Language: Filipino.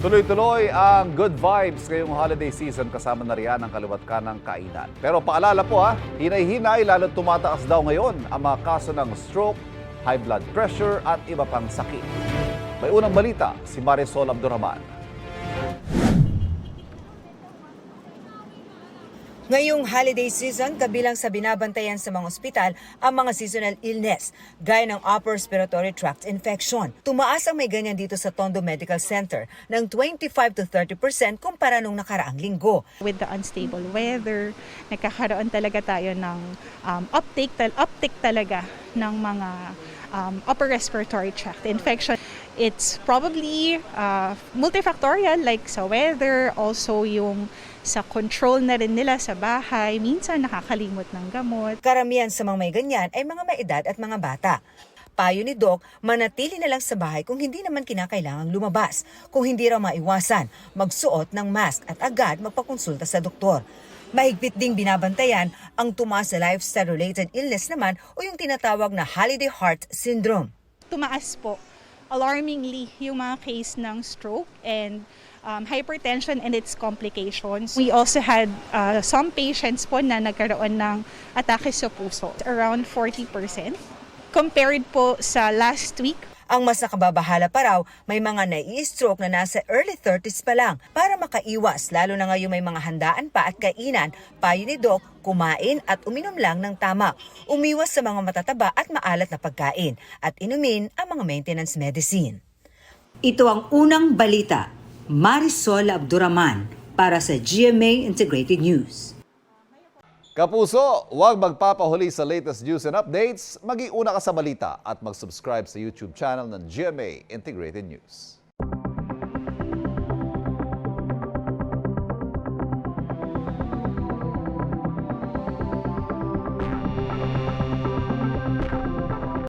Tuloy-tuloy ang good vibes ngayong holiday season kasama na riyan ang kaliwat ka ng kainan. Pero paalala po hinay-hinay lalo tumataas daw ngayon ang mga kaso ng stroke, high blood pressure at iba pang sakit. May unang balita si Marisol Abdurrahman. Ngayong holiday season, kabilang sa binabantayan sa mga ospital ang mga seasonal illness, gaya ng upper respiratory tract infection. Tumaas ang may ganyan dito sa Tondo Medical Center ng 25 to 30% kumpara nung nakaraang linggo. With the unstable weather, nagkakaroon talaga tayo ng uptick talaga ng mga upper respiratory tract infection. It's probably multifactorial like sa weather, also yung sa control na rin nila sa bahay, minsan nakakalimot ng gamot. Karamihan sa mga may ganyan ay mga may edad at mga bata. Payo ni Doc, manatili na lang sa bahay kung hindi naman kinakailangang lumabas. Kung hindi raw maiwasan, magsuot ng mask at agad magpakonsulta sa doktor. Mahigpit ding binabantayan ang tumaas sa lifestyle-related illness naman o yung tinatawag na holiday heart syndrome. Tumaas po, alarmingly, yung mga case ng stroke and hypertension and its complications. We also had some patients po na nagkaroon ng atake sa puso, around 40%. Compared po sa last week, ang mas nakababahala pa raw, may mga nai-stroke na nasa early 30s pa lang. Para makaiwas, lalo na ngayong may mga handaan pa at kainan, payo ni Doc, kumain at uminom lang ng tama. Umiwas sa mga matataba at maalat na pagkain at inumin ang mga maintenance medicine. Ito ang unang balita. Marisol Abdurrahman para sa GMA Integrated News. Kapuso, huwag magpapahuli sa latest news and updates. Mag-iuna ka sa balita at mag-subscribe sa YouTube channel ng GMA Integrated News.